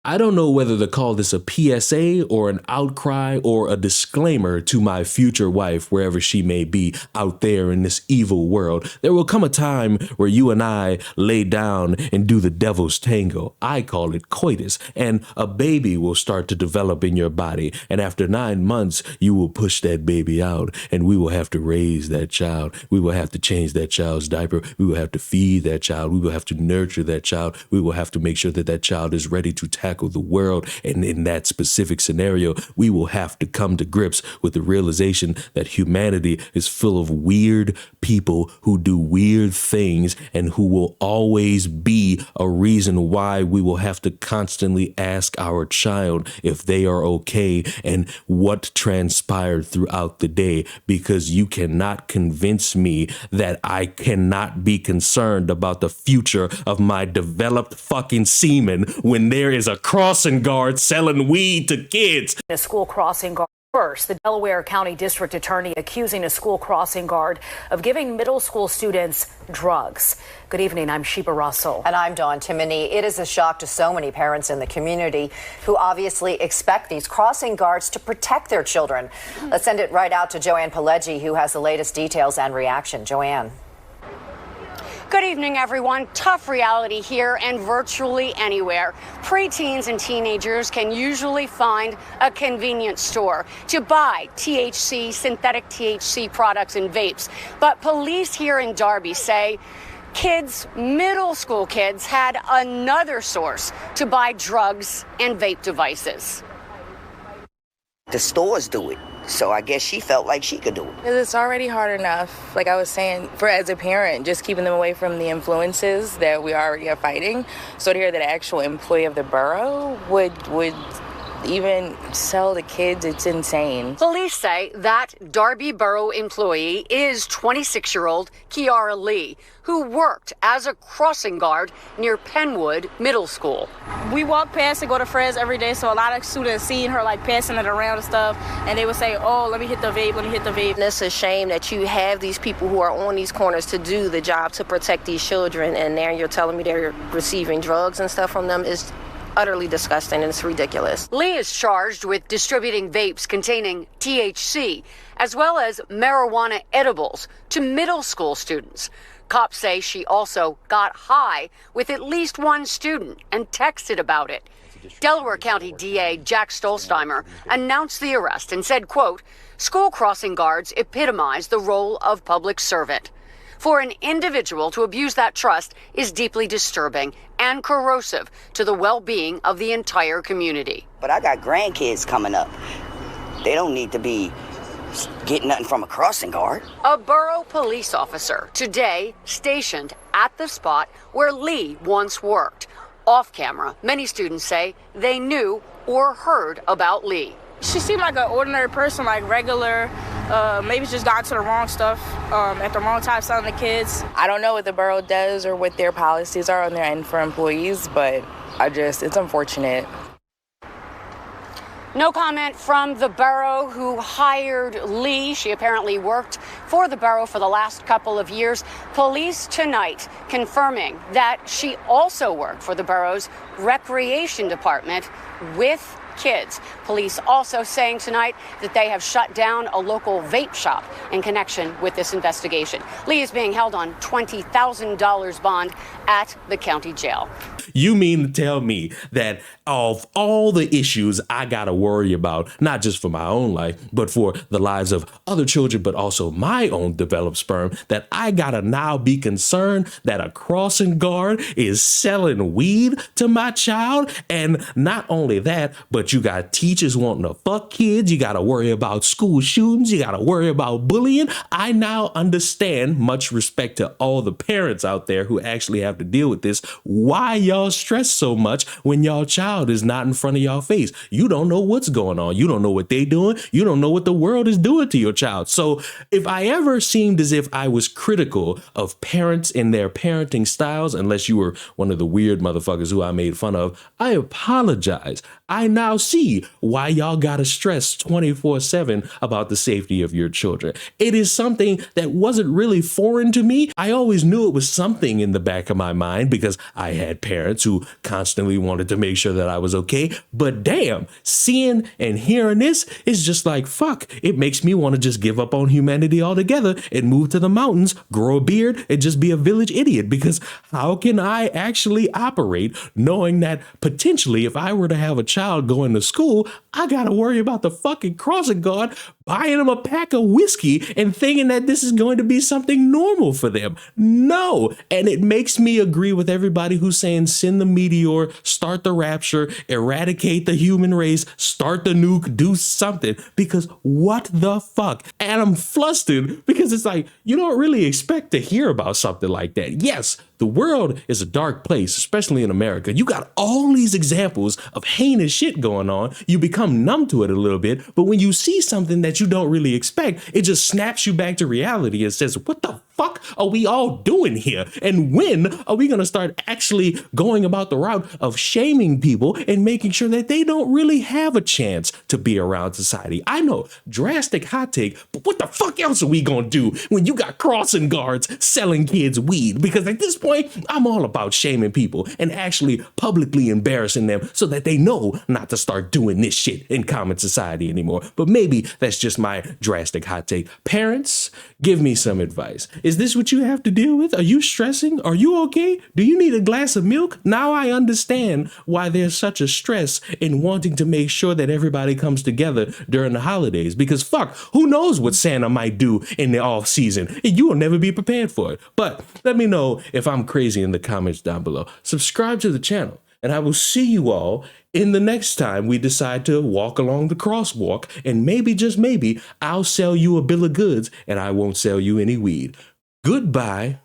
I don't know whether to call this a PSA or an outcry or a disclaimer to my future wife, wherever she may be out there in this evil world. There will come a time where you and I lay down and do the devil's tango. I call it coitus, and a baby will start to develop in your body. And after 9 months, you will push that baby out, and we will have to raise that child. We will have to change that child's diaper. We will have to feed that child. We will have to nurture that child. We will have to make sure that that child is ready to tackle the world. And in that specific scenario, we will have to come to grips with the realization that humanity is full of weird people who do weird things and who will always be a reason why we will have to constantly ask our child if they are okay and what transpired throughout the day, because you cannot convince me that I cannot be concerned about the future of my developed fucking semen when there is a crossing guard selling weed to kids. A school crossing guard. First, the Delaware County District Attorney accusing a school crossing guard of giving middle school students drugs. Good evening, I'm Sheba Russell. And I'm Dawn Timoney. It is a shock to so many parents in the community who obviously expect these crossing guards to protect their children. Let's send it right out to Joanne Pileggi, who has the latest details and reaction. Joanne. Good evening, everyone. Tough reality here and virtually anywhere. Preteens and teenagers can usually find a convenience store to buy THC, synthetic THC products and vapes. But police here in Darby say kids, middle school kids, had another source to buy drugs and vape devices. The stores do it. So I guess she felt like she could do it. It's already hard enough, like I was saying, for as a parent, just keeping them away from the influences that we already are fighting. So to hear that an actual employee of the borough would even sell to kids, it's insane. Police say that Darby Borough employee is 26-year-old Kiara Lee, who worked as a crossing guard near Penwood Middle School. We walk past and go to Fred's every day, so a lot of students seeing her like passing it around and stuff, and they would say, oh, let me hit the vape, let me hit the vape. It's a shame that you have these people who are on these corners to do the job to protect these children, and now you're telling me they're receiving drugs and stuff from them. Is utterly disgusting, and it's ridiculous. Lee is charged with distributing vapes containing THC, as well as marijuana edibles to middle school students. Cops say she also got high with at least one student and texted about it. Delaware County DA Jack Stolzheimer announced the arrest and said, quote, "School crossing guards epitomize the role of public servant. For an individual to abuse that trust is deeply disturbing and corrosive to the well-being of the entire community." But I got grandkids coming up. They don't need to be getting nothing from a crossing guard. A borough police officer today stationed at the spot where Lee once worked. Off camera, many students say they knew or heard about Lee. She seemed like an ordinary person, like regular, maybe just got to the wrong stuff at the wrong time selling the kids. I don't know what the borough does or what their policies are on their end for employees, but it's unfortunate. No comment from the borough who hired Lee. She apparently worked for the borough for the last couple of years. Police tonight confirming that she also worked for the borough's recreation department with kids. Police also saying tonight that they have shut down a local vape shop in connection with this investigation. Lee is being held on $20,000 bond at the county jail. You mean to tell me that of all the issues I gotta worry about, not just for my own life, but for the lives of other children, but also my own developed sperm, that I gotta now be concerned that a crossing guard is selling weed to my child? And not only that, but you got teachers wanting to fuck kids. You gotta worry about school shootings. You gotta worry about bullying. I now understand, much respect to all the parents out there who actually have to deal with this, why y'all stress so much when y'all child is not in front of y'all face. You don't know what's going on. You don't know what they doing. You don't know what the world is doing to your child. So if I ever seemed as if I was critical of parents in their parenting styles, unless you were one of the weird motherfuckers who I made fun of, I apologize. I now now see why y'all gotta stress 24/7 about the safety of your children. It is something that wasn't really foreign to me. I always knew it was something in the back of my mind because I had parents who constantly wanted to make sure that I was okay. But damn, seeing and hearing this is just like, fuck, it makes me want to just give up on humanity altogether and move to the mountains, grow a beard, and just be a village idiot. Because how can I actually operate knowing that potentially if I were to have a child going to school, I gotta worry about the fucking crossing guard buying them a pack of whiskey and thinking that this is going to be something normal for them. No. And it makes me agree with everybody who's saying send the meteor, start the rapture, eradicate the human race, start the nuke, do something. Because what the fuck? And I'm flustered because it's like, you don't really expect to hear about something like that. Yes, the world is a dark place, especially in America. You got all these examples of heinous shit going on. You become numb to it a little bit, but when you see something that you don't really expect, it just snaps you back to reality and says, what the fuck are we all doing here? And when are we going to start actually going about the route of shaming people and making sure that they don't really have a chance to be around society? I know, drastic hot take, but what the fuck else are we going to do when you got crossing guards selling kids weed? Because at this point, I'm all about shaming people and actually publicly embarrassing them so that they know not to start doing this shit in common society anymore. But maybe that's just my drastic hot take. Parents, give me some advice. Is this what you have to deal with? Are you stressing? Are you okay? Do you need a glass of milk? Now I understand why there's such a stress in wanting to make sure that everybody comes together during the holidays. Because fuck, who knows what Santa might do in the off season? You will never be prepared for it. But let me know if I'm crazy in the comments down below. Subscribe to the channel, and I will see you all in the next time we decide to walk along the crosswalk, and maybe, just maybe, I'll sell you a bill of goods and I won't sell you any weed. Goodbye.